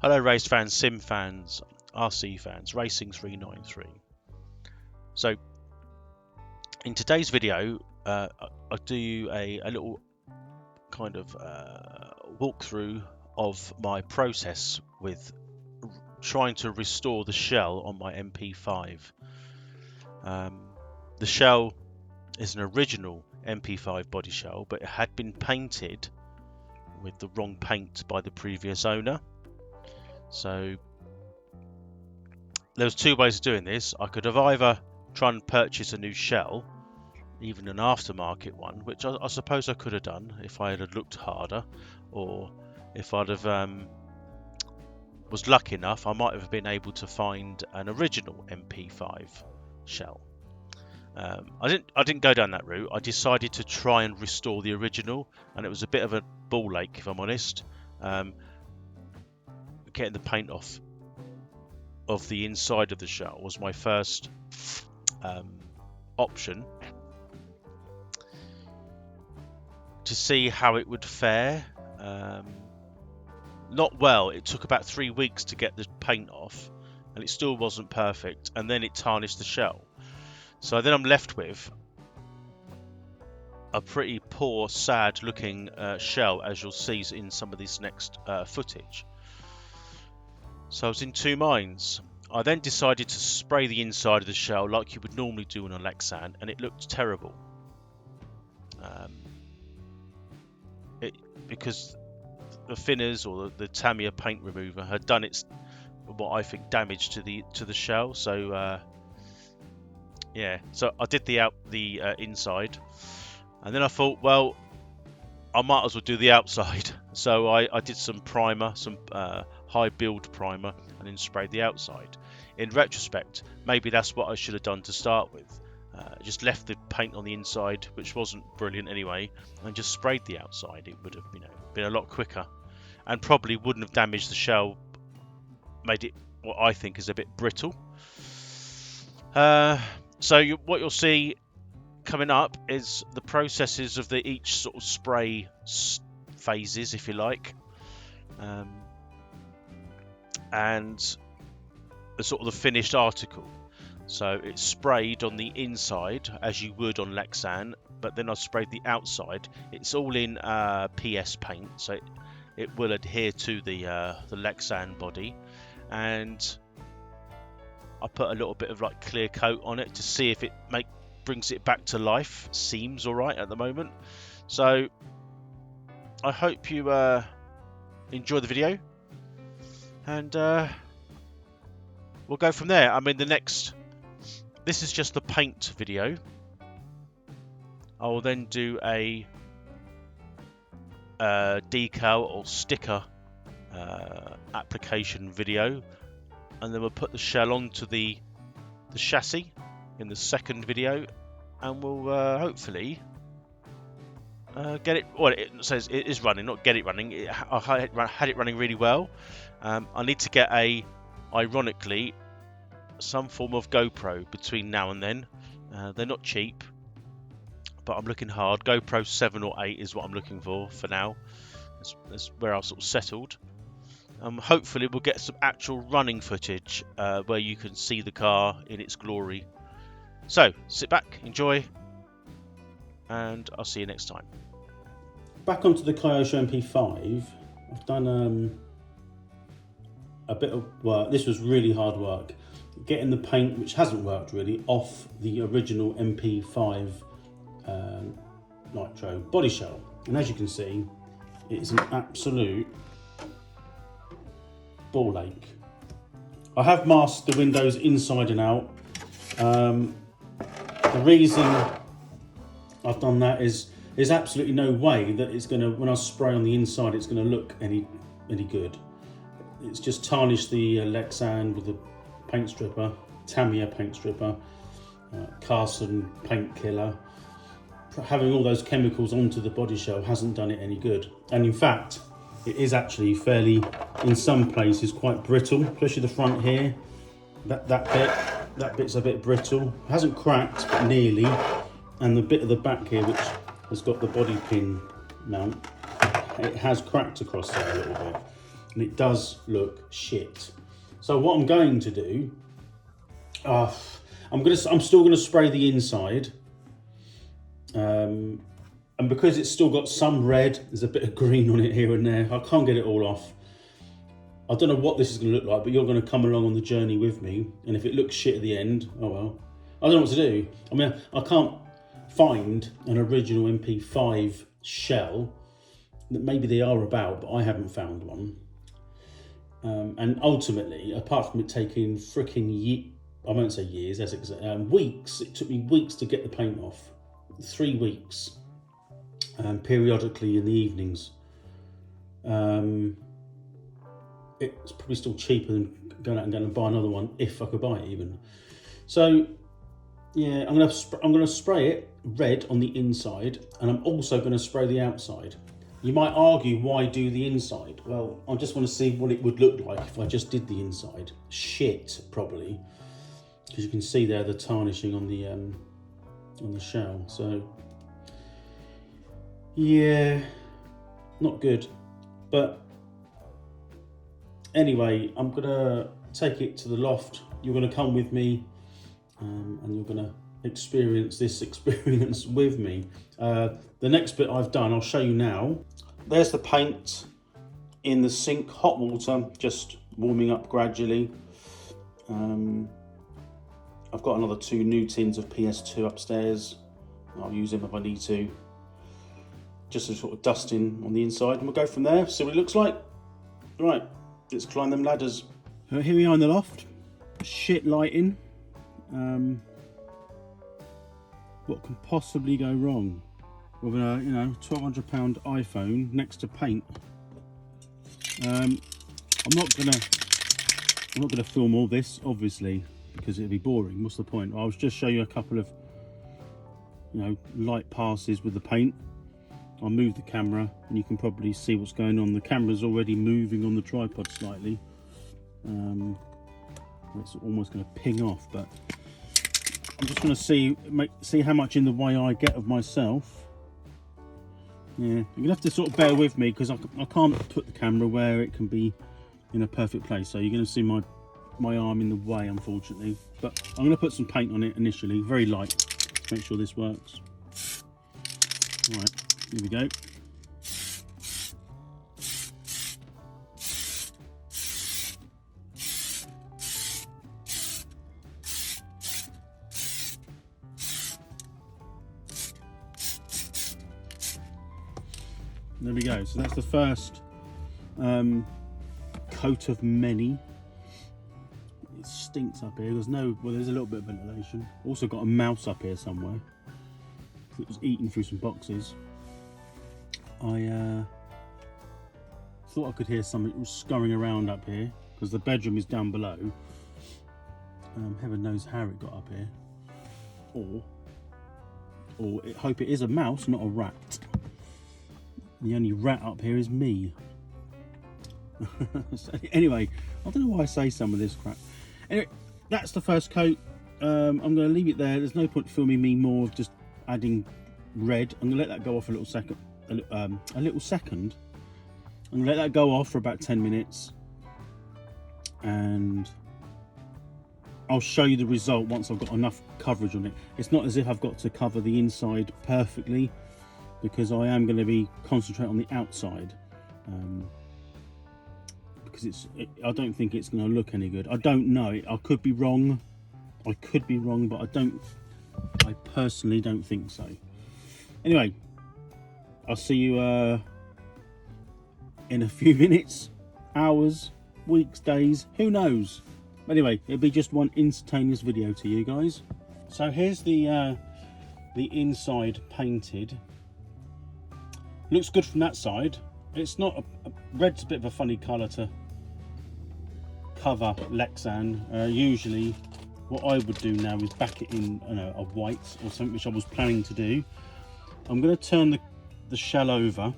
Hello race fans, sim fans, RC fans, Racing 393. So in today's video I do a little kind of walkthrough of my process with trying to restore the shell on my MP5. The shell is an original MP5 body shell, but it had been painted with the wrong paint by the previous owner. So there was two ways of doing this. I could have either tried and purchase a new shell, even an aftermarket one, which I suppose I could have done if I had looked harder, or if I'd have was lucky enough, I might have been able to find an original MP5 shell. I didn't go down that route. I decided to try and restore the original, and it was a bit of a ball ache, if I'm honest. Getting the paint off of the inside of the shell was my first option to see how it would fare. Not well. It took about 3 weeks to get the paint off, and it still wasn't perfect, and then it tarnished the shell. So then I'm left with a pretty poor, sad looking shell, as you'll see in some of this next footage. So I was in two minds. I then decided to spray the inside of the shell like you would normally do on a Lexan, and it looked terrible. Because the thinners or the Tamiya paint remover had done its, what I think, damage to the shell. So yeah, so I did the inside, and then I thought, well, I might as well do the outside. So I did some primer, some high build primer, and then sprayed the outside. In retrospect, maybe that's what I should have done to start with. Just left the paint on the inside, which wasn't brilliant anyway, and just sprayed the outside. It would have, been a lot quicker, and probably wouldn't have damaged the shell. Made it what I think is a bit brittle. So what you'll see coming up is the processes of each sort of spray phases, if you like, and the sort of the finished article. So it's sprayed on the inside as you would on Lexan, but then I sprayed the outside. It's all in PS paint, so it will adhere to the Lexan body, and I put a little bit of like clear coat on it to see if it brings it back to life. Seems all right at the moment. So I hope you enjoy the video, and we'll go from there. I mean, this is just the paint video. I will then do a decal or sticker application video, and then we'll put the shell onto the chassis in the second video, and we'll hopefully get it. Well, it says it is running, not get it running. I had it running really well. I need to get ironically, some form of GoPro between now and then. They're not cheap, but I'm looking hard. GoPro 7 or 8 is what I'm looking for now. That's where I've sort of settled. Hopefully we'll get some actual running footage where you can see the car in its glory. So sit back, enjoy, and I'll see you next time. Back onto the Kyosho MP5, I've done a bit of work. This was really hard work. Getting the paint, which hasn't worked really, off the original MP5 Nitro body shell. And as you can see, it's an absolute ball ache. I have masked the windows inside and out. The reason I've done that is there's absolutely no way that it's gonna, when I spray on the inside, it's gonna look any good. It's just tarnished the Lexan with the paint stripper, Tamiya paint stripper, Carson paint killer. Having all those chemicals onto the body shell hasn't done it any good. And in fact, it is actually fairly, in some places, quite brittle, especially the front here. That bit's a bit brittle. It hasn't cracked, but nearly. And the bit of the back here, which has got the body pin mount, it has cracked across there a little bit. and it does look shit. So what I'm going to do, I'm still gonna spray the inside, and because it's still got some red, there's a bit of green on it here and there. I can't get it all off. I don't know what this is going to look like, but you're going to come along on the journey with me. And if it looks shit at the end, oh well. I don't know what to do. I mean, I can't find an original MP5 shell. Maybe they are about, but I haven't found one. And ultimately, apart from it taking freaking I won't say years, weeks. It took me weeks to get the paint off. 3 weeks. Periodically in the evenings. It's probably still cheaper than going out and buy another one, if I could buy it even. So yeah, I'm gonna spray it red on the inside, and I'm also gonna spray the outside. You might argue, why do the inside? Well, I just want to see what it would look like if I just did the inside. Shit, probably, because you can see there the tarnishing on the shell. So yeah, not good. But anyway, I'm gonna take it to the loft. You're gonna come with me, and you're gonna experience this experience with me. The next bit I've done, I'll show you now. There's the paint in the sink, hot water, just warming up gradually. I've got another 2 new tins of PS2 upstairs. I'll use them if I need to. Just a sort of dusting on the inside, and we'll go from there, see what it looks like. Right, let's climb them ladders. Here we are in the loft. Shit lighting. What can possibly go wrong with a £1,200 iPhone next to paint? I'm not gonna film all this, obviously, because it'd be boring. What's the point? I'll just show you a couple of light passes with the paint. I'll move the camera and you can probably see what's going on. The camera's already moving on the tripod slightly. It's almost going to ping off, but I'm just going to see how much in the way I get of myself. Yeah, you're going to have to sort of bear with me because I can't put the camera where it can be in a perfect place. So you're going to see my arm in the way, unfortunately. But I'm going to put some paint on it initially, very light. Make sure this works. Right, here we go. There we go. So that's the first coat of many. It stinks up here. There's a little bit of ventilation. Also got a mouse up here somewhere. It was eating through some boxes. I thought I could hear something scurrying around up here because the bedroom is down below. Heaven knows how it got up here. Or I hope it is a mouse, not a rat. The only rat up here is me. So anyway, I don't know why I say some of this crap. Anyway, that's the first coat. I'm going to leave it there. There's no point filming me more of just adding red. I'm going to let that go off a little second. I'm going to let that go off for about 10 minutes. And I'll show you the result once I've got enough coverage on it. It's not as if I've got to cover the inside perfectly, because I am going to be concentrating on the outside, because I don't think it's going to look any good. I don't know. I could be wrong. But I personally don't think so. Anyway, I'll see you in a few minutes, hours, weeks, days, who knows. Anyway, it'll be just one instantaneous video to you guys. So here's the inside painted. Looks good from that side. It's not red's a bit of a funny colour to cover Lexan. Usually what I would do now is back it in a white or something, which I was planning to do. I'm going to turn the shell over.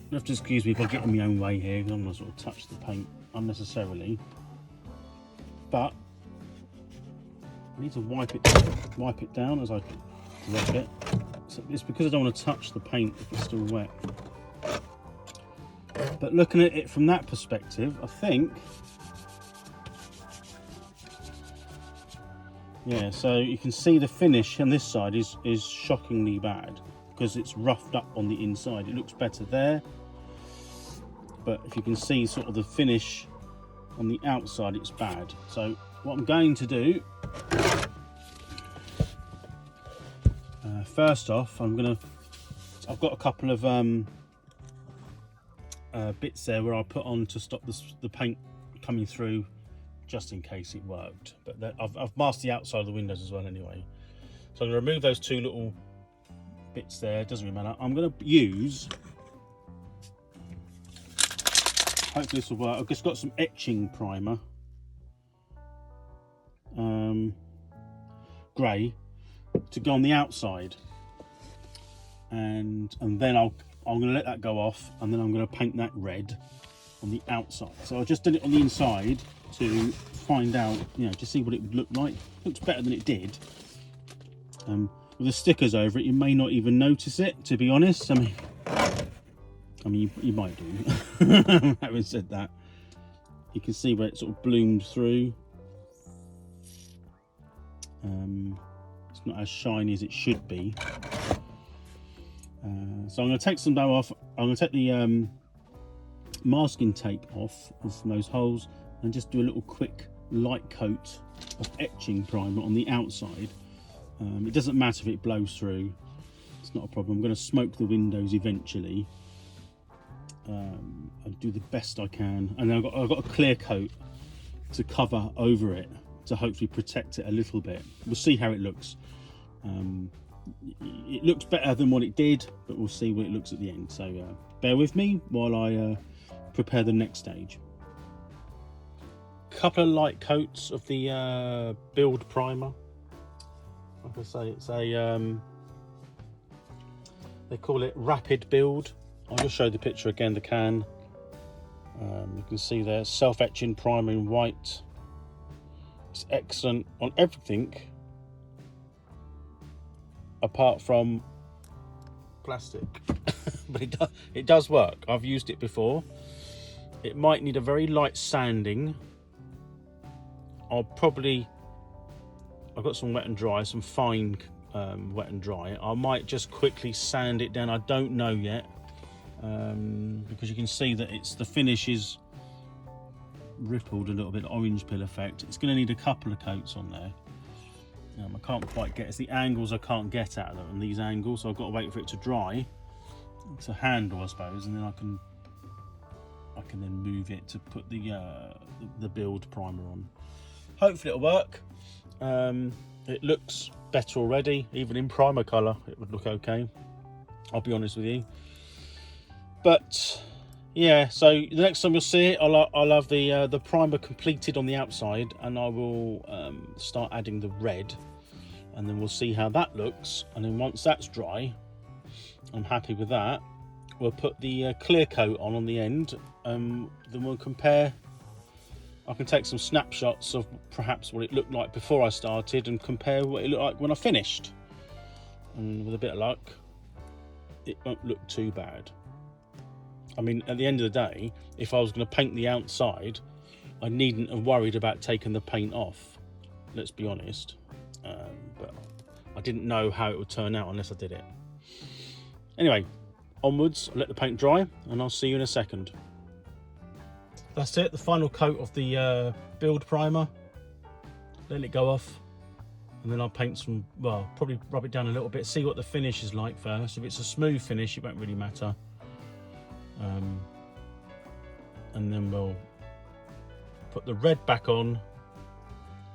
You have to excuse me if I get in my own way here, because I'm going to sort of touch the paint unnecessarily. But I need to wipe it down as I rub it. So it's because I don't want to touch the paint if it's still wet. But looking at it from that perspective, I think, yeah, so you can see the finish on this side is shockingly bad because it's roughed up on the inside. It looks better there, but if you can see sort of the finish on the outside, it's bad. So what I'm going to do, first off, I've got a couple of bits there where I put on to stop the paint coming through, just in case it worked. But I've masked the outside of the windows as well anyway. So I'm going to remove those two little bits there. It doesn't really matter. I'm going to use, hopefully this will work. I've just got some etching primer, grey, to go on the outside, and then I'm going to let that go off, and then I'm going to paint that red on the outside. So I just did it on the inside to find out, you know, to see what it would look like. It looks better than it did. With the stickers over it, you may not even notice it, to be honest. I mean, you might do. Having said that, you can see where it sort of bloomed through. It's not as shiny as it should be. So I'm going to take some dough off. I'm going to take the masking tape off from those holes and just do a little quick light coat of etching primer on the outside. It doesn't matter if it blows through, it's not a problem. I'm going to smoke the windows eventually. I'll do the best I can, and then I've got a clear coat to cover over it to hopefully protect it a little bit. We'll see how it looks. It looks better than what it did, but we'll see what it looks at the end. So bear with me while I prepare the next stage. Couple of light coats of the build primer. Like I say, it's a they call it rapid build. I'll just show the picture again, the can. You can see there, self-etching primer in white. It's excellent on everything apart from plastic. But it does work. I've used it before. It might need a very light sanding. I've got some wet and dry, some fine wet and dry. I might just quickly sand it down. I don't know yet, because you can see that the finish is rippled a little bit, orange peel effect. It's going to need a couple of coats on there. I can't quite get, it's the angles I can't get out of them, and these angles, so I've got to wait for it to dry. It's a handle, I suppose, and then I can then move it to put the build primer on. Hopefully it'll work. It looks better already, even in primer colour it would look okay, I'll be honest with you. But yeah, so the next time you'll see it, I'll have the primer completed on the outside, and I will start adding the red, and then we'll see how that looks. And then once that's dry, I'm happy with that, we'll put the clear coat on the end, then we'll compare. I can take some snapshots of perhaps what it looked like before I started and compare what it looked like when I finished. And with a bit of luck, it won't look too bad. I mean, at the end of the day, if I was going to paint the outside, I needn't have worried about taking the paint off, let's be honest. But I didn't know how it would turn out unless I did it. Anyway, onwards, let the paint dry, and I'll see you in a second. That's it, the final coat of the build primer. Let it go off, and then I'll paint some, well, probably rub it down a little bit, see what the finish is like first. If it's a smooth finish, it won't really matter. And then we'll put the red back on,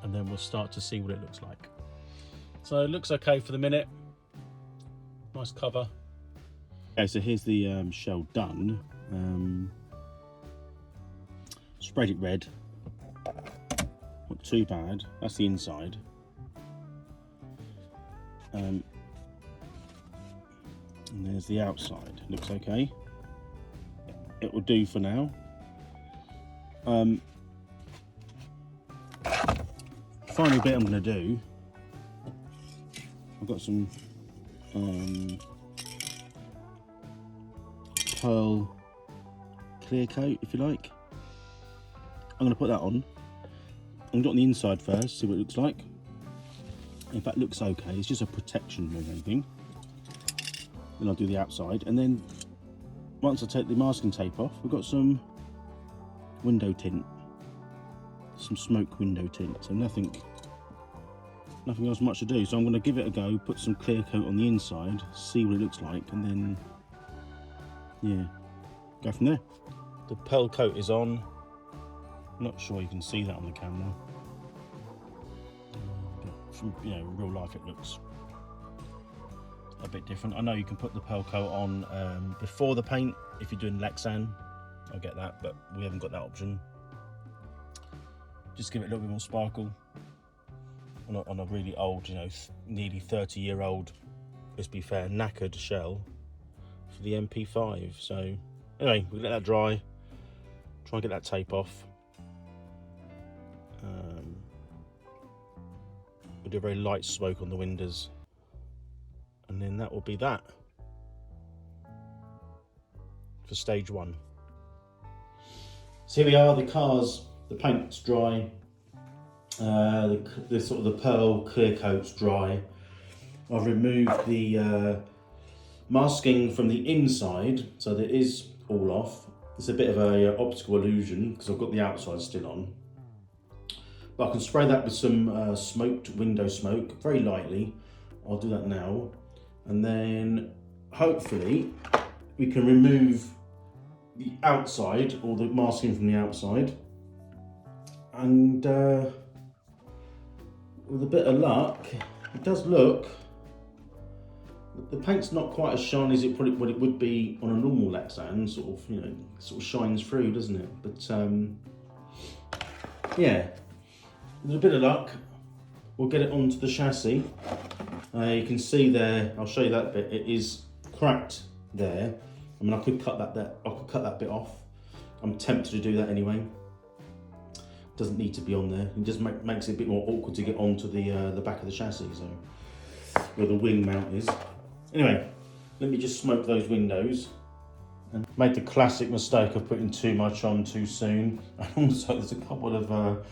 and then we'll start to see what it looks like. So it looks okay for the minute. Nice cover. Okay, so here's the shell done. Sprayed it red, not too bad. That's the inside. And there's the outside. Looks okay. It will do for now. Final bit I'm going to do, I've got some pearl clear coat, if you like. I'm going to put that on. I'm going to do it on the inside first, see what it looks like. In fact, it looks okay. It's just a protection more than anything. Then I'll do the outside, and then once I take the masking tape off, we've got some window tint, some smoke window tint. So nothing else much to do. So I'm going to give it a go, put some clear coat on the inside, see what it looks like, and then yeah, go from there. The pearl coat is on. I'm not sure you can see that on the camera. But from, you know, in real life it looks a bit different. I know you can put the pearl coat on before the paint if you're doing Lexan. I get that, but we haven't got that option. Just give it a little bit more sparkle on a really old, you know, nearly 30-year-old, let's be fair, knackered shell for the MP5. So anyway, we'll let that dry, try and get that tape off. We'll do a very light smoke on the windows, and then that will be that for stage one. So here we are, the cars, the paint's dry, the sort of the pearl clear coat's dry. I've removed the masking from the inside, so that it is all off. It's a bit of a optical illusion because I've got the outside still on. But I can spray that with some smoked window smoke, very lightly. I'll do that now. And then hopefully we can remove the outside, or the masking from the outside. And with a bit of luck, it does look, the paint's not quite as shiny as what it would be on a normal Lexan, sort of, you know, sort of shines through, doesn't it? But yeah, with a bit of luck, we'll get it onto the chassis. You can see there, I'll show you that bit, it is cracked there. I mean, I could cut that bit off. I'm tempted to do that anyway. Doesn't need to be on there. It just makes it a bit more awkward to get onto the back of the chassis, so where the wing mount is. Anyway, let me just smoke those windows. And made the classic mistake of putting too much on too soon. And also, there's a couple of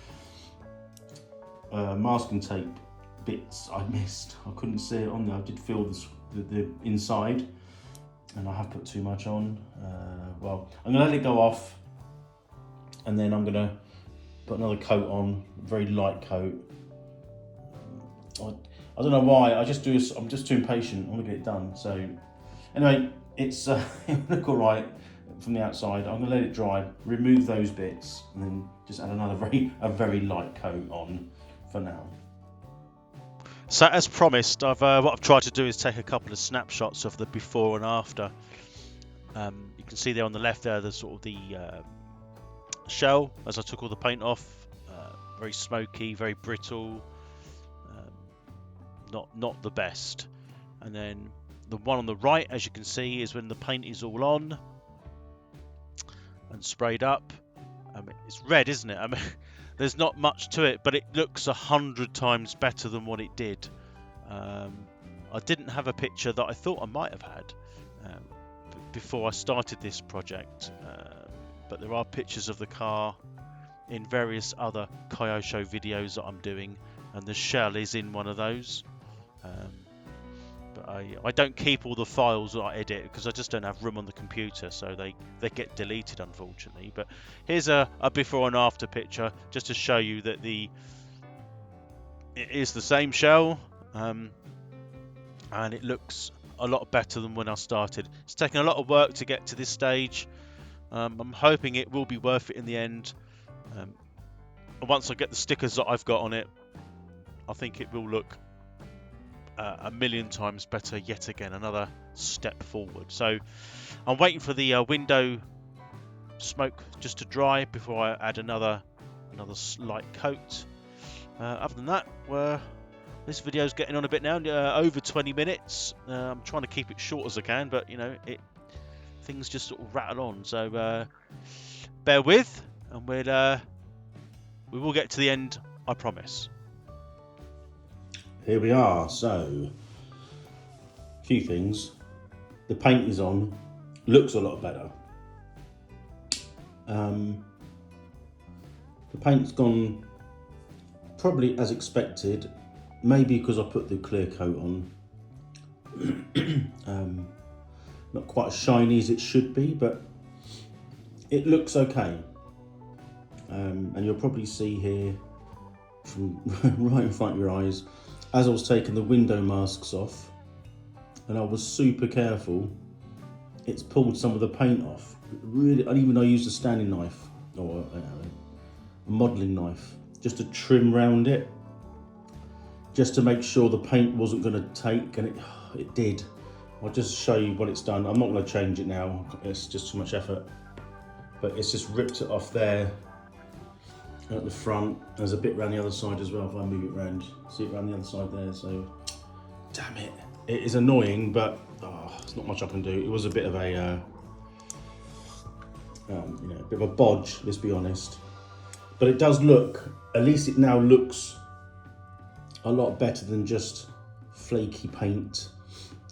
masking tape bits I missed. I couldn't see it on there. I did feel the inside, and I have put too much on. Well, I'm gonna let it go off, and then I'm gonna put another coat on, a very light coat. I don't know why. I'm just too impatient. I want to get it done. So anyway, it's it look all right from the outside. I'm gonna let it dry, remove those bits, and then just add a very light coat on for now. So as promised, what I've tried to do is take a couple of snapshots of the before and after. You can see there on the left there, the sort of the shell as I took all the paint off. Very smoky, very brittle, not the best. And then the one on the right, as you can see, is when the paint is all on and sprayed up. I mean, it's red, isn't it? I mean, there's not much to it, but it looks 100 times better than what it did. I didn't have a picture that I thought I might have had before I started this project, but there are pictures of the car in various other Kyosho videos that I'm doing, and the shell is in one of those. But I don't keep all the files that I edit because I just don't have room on the computer, so they get deleted, unfortunately. But here's a before and after picture just to show you that it is the same shell, and it looks a lot better than when I started. It's taken a lot of work to get to this stage. I'm hoping it will be worth it in the end. Once I get the stickers that I've got on it, I think it will look a million times better yet again, another step forward. So I'm waiting for the window smoke just to dry before I add another slight coat. Other than that, this video's getting on a bit now, over 20 minutes. I'm trying to keep it short as I can, but you know, things just sort of rattle on. So bear with, and we will get to the end, I promise. Here we are. So, a few things. The paint is on, looks a lot better. The paint's gone probably as expected, maybe because I put the clear coat on. Not quite as shiny as it should be, but it looks okay. And you'll probably see here from right in front of your eyes, as I was taking the window masks off, and I was super careful, it's pulled some of the paint off. Really, and even I used a standing knife or a modelling knife just to trim round it, just to make sure the paint wasn't going to take, and it did. I'll just show you what it's done. I'm not going to change it now, it's just too much effort. But it's just ripped it off there at the front. There's a bit around the other side as well if I move it around. See it around the other side there, so damn it. It is annoying, but there's not much I can do. It was a bit of a, a bit of a bodge, let's be honest. But it does look, at least it now looks a lot better than just flaky paint.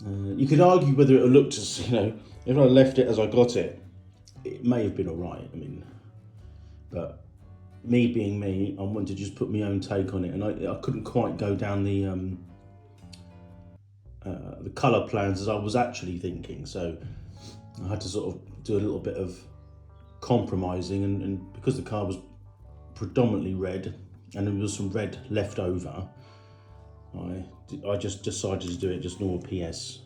You could argue whether it looked as, if I left it as I got it, it may have been all right. I mean, but me being me, I wanted to just put my own take on it, and I couldn't quite go down the colour plans as I was actually thinking. So I had to sort of do a little bit of compromising, and because the car was predominantly red and there was some red left over, I just decided to do it just normal PS,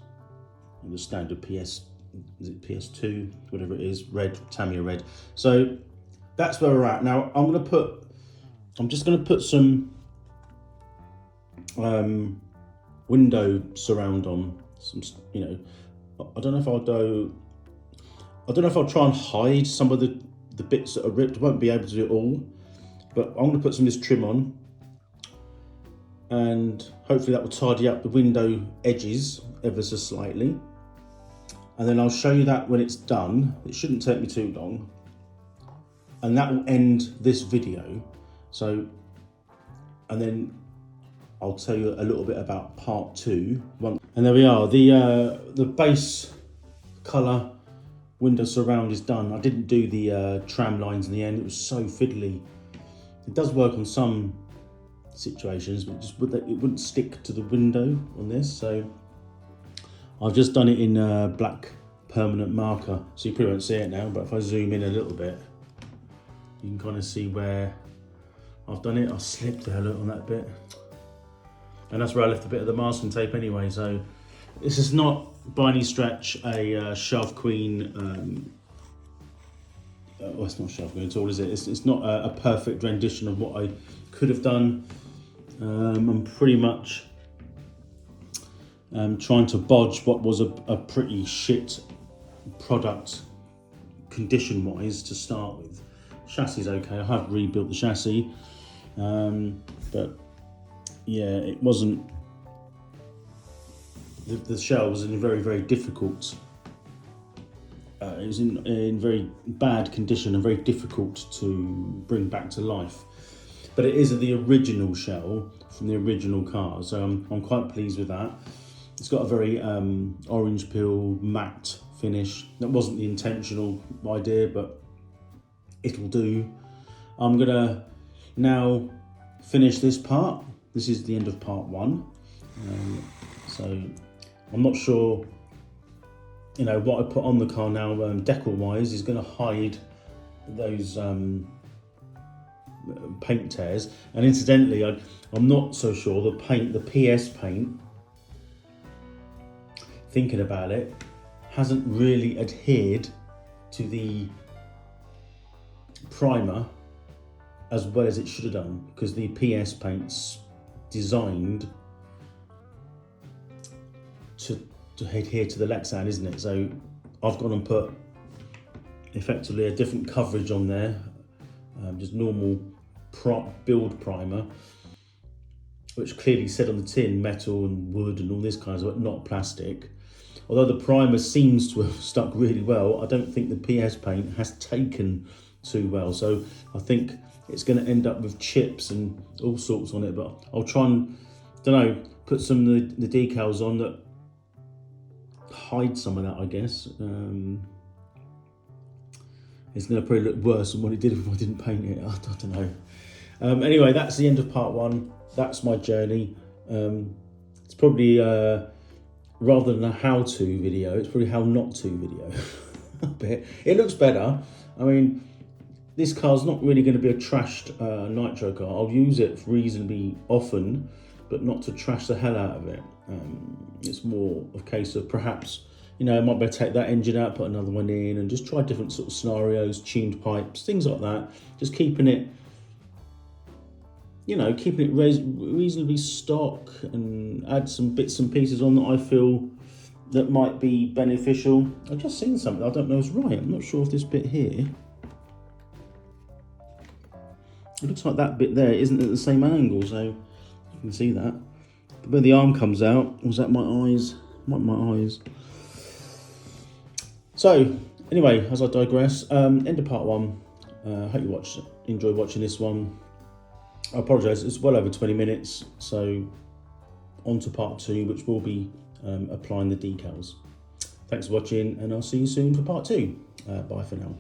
the standard PS, is it PS2, whatever it is, red, Tamiya red. So that's where we're at. Now I'm just going to put some window surround on, some, I don't know if I'll try and hide some of the bits that are ripped. I won't be able to do it all, but I'm going to put some of this trim on, and hopefully that will tidy up the window edges ever so slightly. And then I'll show you that when it's done. It shouldn't take me too long. And that will end this video. So, and then I'll tell you a little bit about part 2. And there we are, the base colour window surround is done. I didn't do the tram lines in the end, it was so fiddly. It does work on some situations, but it wouldn't stick to the window on this. So I've just done it in black permanent marker, so you probably won't see it now, but if I zoom in a little bit, you can kind of see where I've done it. I slipped the hell out on that bit, and that's where I left a bit of the masking tape anyway. So this is not by any stretch a Shaft Queen, well, it's not Shaft Queen at all, is it? It's not a perfect rendition of what I could have done. I'm pretty much trying to bodge what was a pretty shit product condition wise to start with. Chassis is okay, I have rebuilt the chassis, but yeah, it wasn't, the shell was in very, very difficult, it was in very bad condition and very difficult to bring back to life. But it is the original shell from the original car, so I'm quite pleased with that. It's got a very orange peel matte finish. That wasn't the intentional idea, but it'll do. I'm gonna now finish this part. This is the end of part 1. So I'm not sure, what I put on the car now, decal wise, is gonna hide those paint tears. And incidentally, I'm not so sure the PS paint, thinking about it, hasn't really adhered to the primer as well as it should have done, because the PS paint's designed to adhere to the Lexan, isn't it? So I've gone and put effectively a different coverage on there, just normal build primer, which clearly said on the tin metal and wood and all this kind of stuff, not plastic. Although the primer seems to have stuck really well, I don't think the PS paint has taken too well. So I think it's going to end up with chips and all sorts on it, but I'll try and, put some of the decals on that hide some of that, I guess. it's going to probably look worse than what it did if I didn't paint it. I don't know. Anyway, that's the end of part 1. That's my journey. It's probably, rather than a how-to video, it's probably how not to video. A bit. It looks better. I mean, this car's not really going to be a trashed nitro car. I'll use it reasonably often, but not to trash the hell out of it. It's more a case of perhaps, you know, I might better take that engine out, put another one in, and just try different sort of scenarios, tuned pipes, things like that. Just keeping it, you know, keeping it reasonably stock, and add some bits and pieces on that I feel that might be beneficial. I've just seen something I don't know is right. I'm not sure if this bit here, it looks like that bit there isn't at the same angle, so you can see that. But where the arm comes out, was that my eyes? Might my eyes. So, anyway, as I digress, end of part 1. Hope you enjoyed watching this one. I apologise, it's well over 20 minutes, so on to part 2, which will be applying the decals. Thanks for watching, and I'll see you soon for part 2. Bye for now.